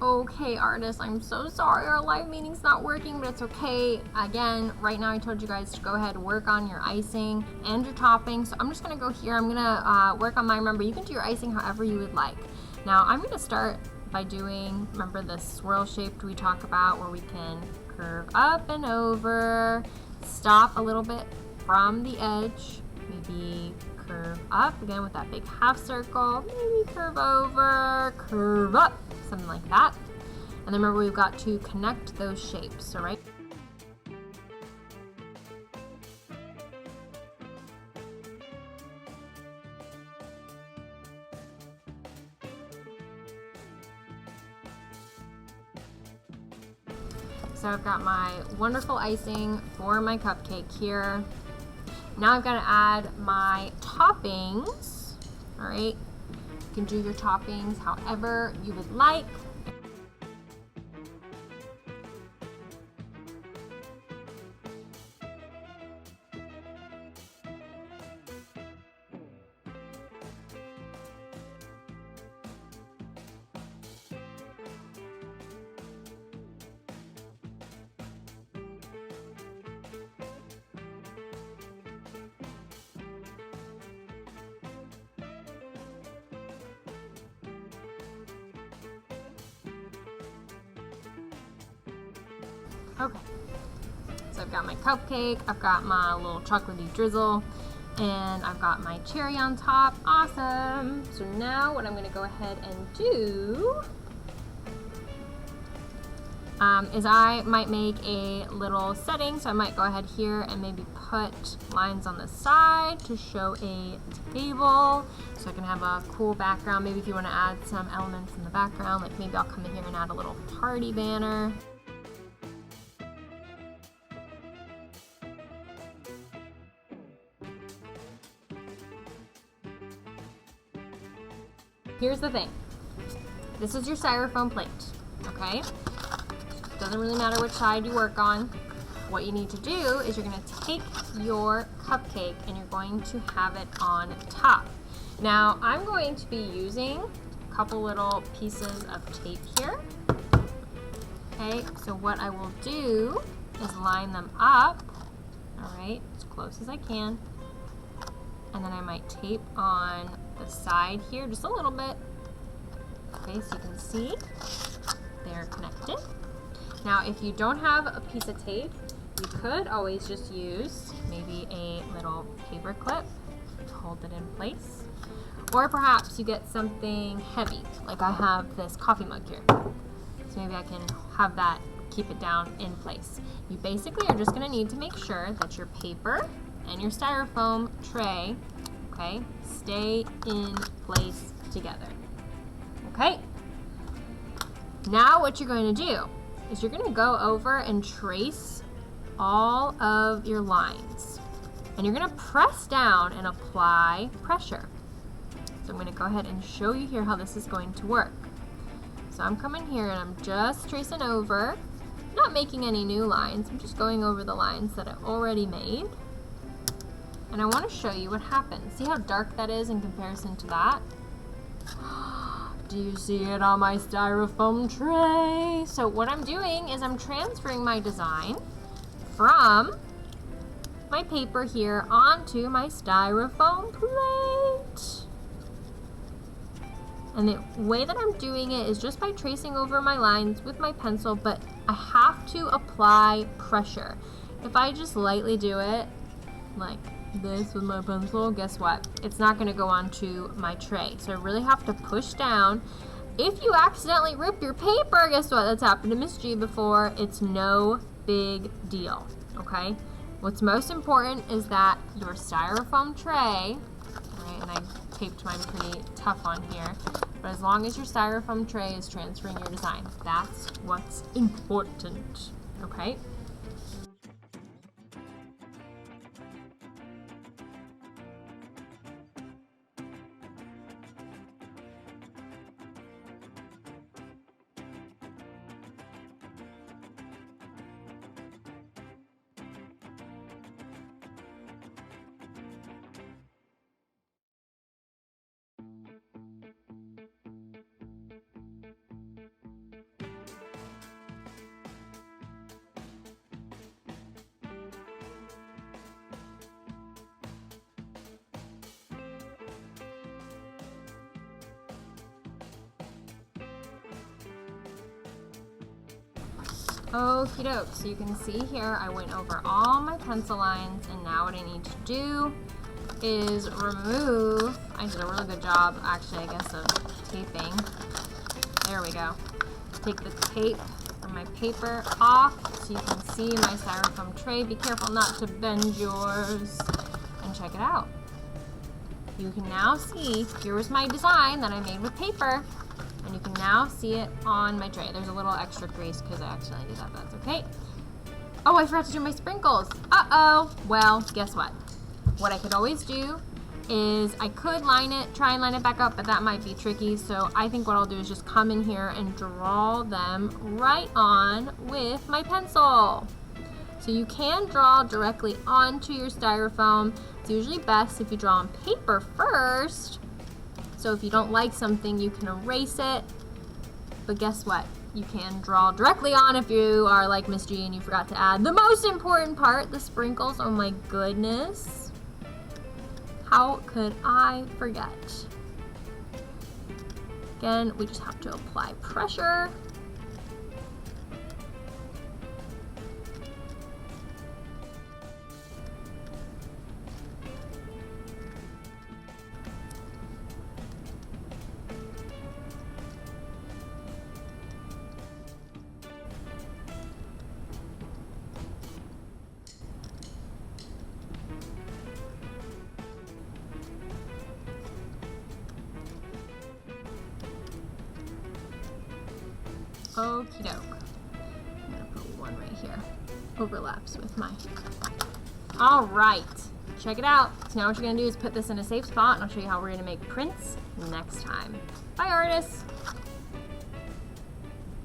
Okay, artists, I'm so sorry our live meeting's not working, but it's okay. Again, right now I told you guys to go ahead and work on your icing and your topping. So I'm just gonna go here. I'm gonna work on mine. Remember, you can do your icing however you would like. Now I'm gonna start by doing, remember the swirl shaped we talk about where we can curve up and over, stop a little bit from the edge, maybe curve up again with that big half circle, maybe curve over, curve up, something like that. And then remember, we've got to connect those shapes, all right? So I've got my wonderful icing for my cupcake here. Now I've got to add my toppings, all right? You can do your toppings however you would like. Okay, so I've got my cupcake, I've got my little chocolatey drizzle, and I've got my cherry on top. Awesome! So now what I'm going to go ahead and do is I might make a little setting. So I might go ahead here and maybe put lines on the side to show a table so I can have a cool background. Maybe if you want to add some elements in the background, like maybe I'll come in here and add a little party banner. Here's the thing. This is your styrofoam plate, okay? Doesn't really matter which side you work on. What you need to do is you're going to take your cupcake and you're going to have it on top. Now, I'm going to be using a couple little pieces of tape here. Okay, so what I will do is line them up, all right, as close as I can. And then I might tape on the side here just a little bit. Okay, so you can see they're connected. Now, if you don't have a piece of tape, you could always just use maybe a little paper clip to hold it in place. Or perhaps you get something heavy, like I have this coffee mug here. So maybe I can have that keep it down in place. You basically are just gonna need to make sure that your paper and your styrofoam tray, okay, stay in place together. Okay? Now what you're going to do is you're going to go over and trace all of your lines. And you're going to press down and apply pressure. So I'm going to go ahead and show you here how this is going to work. So I'm coming here and I'm just tracing over, not making any new lines. I'm just going over the lines that I already made. And I want to show you what happens. See how dark that is in comparison to that? Do you see it on my styrofoam tray? So what I'm doing is I'm transferring my design from my paper here onto my styrofoam plate. And the way that I'm doing it is just by tracing over my lines with my pencil, but I have to apply pressure. If I just lightly do it, like this with my pencil, guess what? It's not going to go onto my tray. So I really have to push down. If you accidentally rip your paper, guess what? That's happened to Miss G before. It's no big deal, okay? What's most important is that your styrofoam tray, right, and I taped mine pretty tough on here, but as long as your styrofoam tray is transferring your design, that's what's important, okay? Okie doke, so you can see here I went over all my pencil lines, and now what I need to do is remove, I did a really good job actually I guess of taping. There we go. Take the tape from my paper off so you can see my styrofoam tray. Be careful not to bend yours. And check it out. You can now see, here was my design that I made with paper, and you can now see it on my tray. There's a little extra grease because I accidentally did that, but that's okay. Oh, I forgot to do my sprinkles. Uh-oh. Well, guess what? What I could always do is I could try and line it back up, but that might be tricky. So I think what I'll do is just come in here and draw them right on with my pencil. So you can draw directly onto your styrofoam. It's usually best if you draw on paper first. So if you don't like something, you can erase it. But guess what? You can draw directly on if you are like Miss G and you forgot to add the most important part, the sprinkles. Oh my goodness. How could I forget? Again, we just have to apply pressure. Okie doke. I'm gonna put one right here. Overlaps with my. Alright, check it out. So now what you're gonna do is put this in a safe spot, and I'll show you how we're gonna make prints next time. Bye, artists!